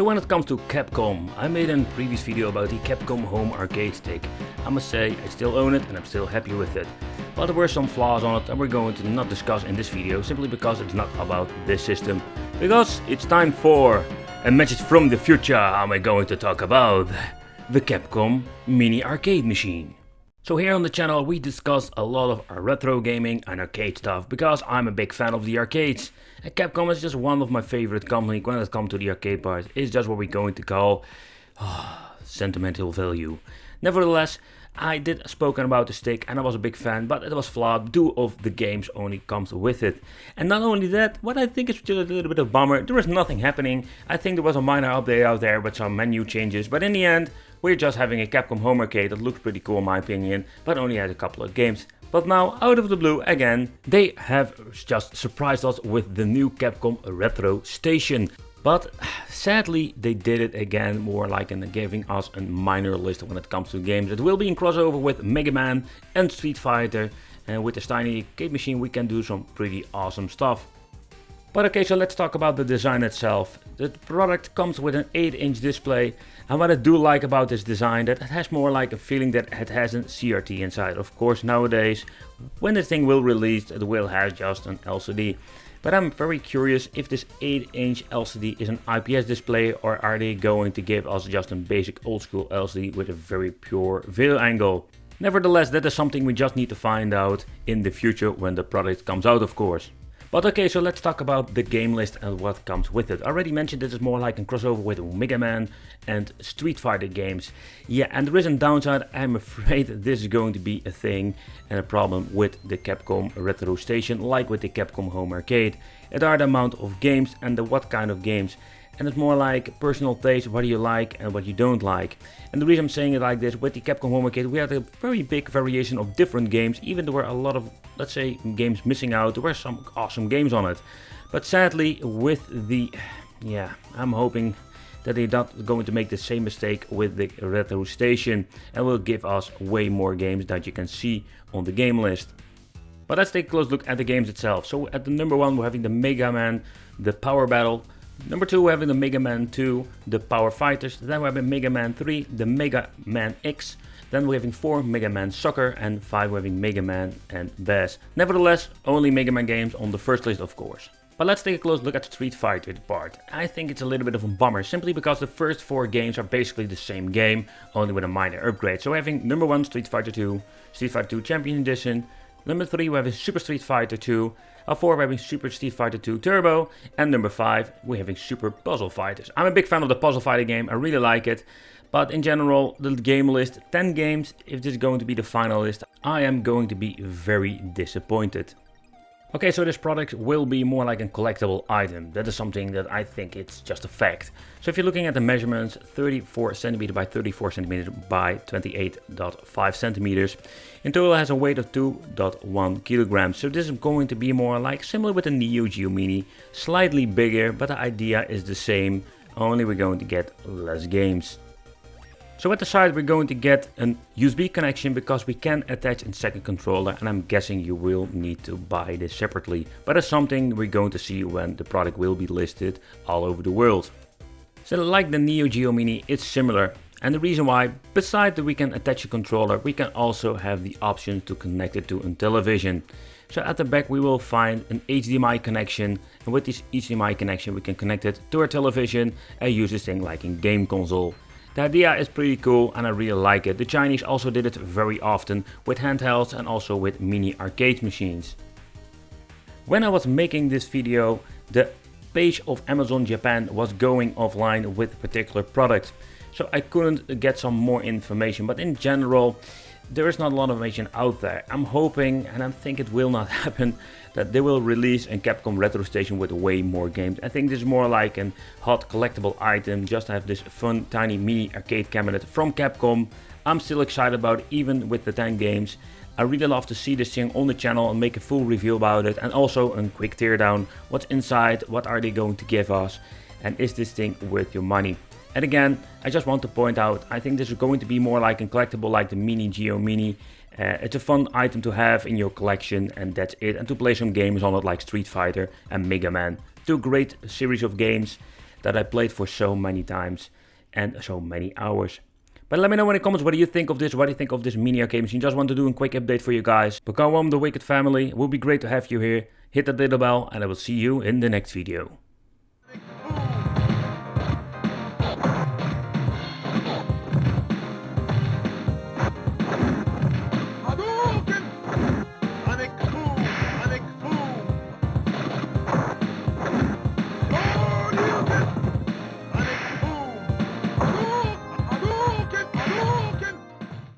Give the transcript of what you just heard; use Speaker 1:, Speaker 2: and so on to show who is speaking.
Speaker 1: So when it comes to Capcom, I made a previous video about the Capcom Home Arcade stick. I must say I still own it and I'm still happy with it. But there were some flaws on it and we're going to not discuss in this video simply because it's not about this system. Because it's time for a message from the future. I'm going to talk about the Capcom Mini Arcade machine. So here on the channel we discuss a lot of retro gaming and arcade stuff because I'm a big fan of the arcades. And Capcom is just one of my favorite companies when it comes to the arcade part. It's just what we're going to call sentimental value. Nevertheless, I did spoken about the stick and I was a big fan, but it was flawed. 2 of the games only comes with it. And not only that, what I think is just a little bit of a bummer, there is nothing happening. I think there was a minor update out there with some menu changes, but in the end, we're just having a Capcom Home Arcade that looks pretty cool in my opinion, but only had a couple of games. But now, out of the blue again, they have just surprised us with the new Capcom Retro Station. But sadly, they did it again, more like in giving us a minor list when it comes to games. It will be in crossover with Mega Man and Street Fighter, and with this tiny arcade machine we can do some pretty awesome stuff. But okay, so let's talk about the design itself. The product comes with an 8-inch display, and what I do like about this design, that it has more like a feeling that it has a CRT inside. Of course, nowadays, when the thing will release, it will have just an LCD. But I'm very curious if this 8-inch LCD is an IPS display or are they going to give us just a basic old school LCD with a very pure video angle. Nevertheless, that is something we just need to find out in the future when the product comes out, of course. But okay, so let's talk about the game list and what comes with it. I already mentioned this is more like a crossover with Mega Man and Street Fighter games. Yeah, and there is a downside. I'm afraid this is going to be a thing and a problem with the Capcom Retro Station, like with the Capcom Home Arcade. It are the amount of games and the what kind of games. And it's more like personal taste, what do you like and what you don't like. And the reason I'm saying it like this, with the Capcom Home Arcade we had a very big variation of different games, even there were a lot of, let's say, games missing out. There were some awesome games on it. But sadly, with the, I'm hoping that they're not going to make the same mistake with the Retro Station and will give us way more games that you can see on the game list. But let's take a close look at the games itself. So at the number 1 we're having the Mega Man, the Power Battle. Number 2 we're having the Mega Man 2, the Power Fighters. Then we're having Mega Man 3, the Mega Man X. Then we're having 4 Mega Man Soccer and 5 we're having Mega Man and Bass. Nevertheless, only Mega Man games on the first list, of course. But let's take a close look at the Street Fighter part. I think it's a little bit of a bummer, simply because the first 4 games are basically the same game, only with a minor upgrade. So we're having number 1 Street Fighter 2, Street Fighter 2 Champion Edition. Number 3 we're having Super Street Fighter 2. 4 we're having Super Street Fighter 2 Turbo, and number 5 we're having Super Puzzle Fighters. I'm a big fan of the Puzzle Fighter game, I really like it, but in general the game list, 10 games, if this is going to be the final list, I am going to be very disappointed. Okay, so this product will be more like a collectible item. That is something that I think it's just a fact. So if you're looking at the measurements, 34 cm by 34 cm by 28.5 centimeters. In total it has a weight of 2.1 kilograms. So this is going to be more like similar with the Neo Geo Mini. Slightly bigger, but the idea is the same. Only we're going to get less games. So at the side we're going to get an USB connection because we can attach a second controller, and I'm guessing you will need to buy this separately. But it's something we're going to see when the product will be listed all over the world. So like the Neo Geo Mini, it's similar. And the reason why, besides that we can attach a controller, we can also have the option to connect it to a television. So at the back we will find an HDMI connection, and with this HDMI connection we can connect it to our television and use this thing like a game console. The idea is pretty cool and I really like it. The Chinese also did it very often with handhelds and also with mini arcade machines. When I was making this video, the page of Amazon Japan was going offline with a particular product. So I couldn't get some more information, but in general there is not a lot of information out there. I'm hoping, and I think it will not happen, that they will release a Capcom Retro Station with way more games. I think this is more like a hot collectible item, just to have this fun tiny mini arcade cabinet from Capcom. I'm still excited about it, even with the 10 games. I really love to see this thing on the channel and make a full review about it, and also a quick teardown. What's inside, what are they going to give us, and is this thing worth your money? And again, I just want to point out, I think this is going to be more like a collectible like the Mini Geo Mini. It's a fun item to have in your collection and that's it. And to play some games on it like Street Fighter and Mega Man. 2 great series of games. that I played for so many times and so many hours. But let me know in the comments what do you think of this, what do you think of this mini arcade machine. Just want to do a quick update for you guys. Become one of the Wicked family, it would be great to have you here. Hit that little bell and I will see you in the next video.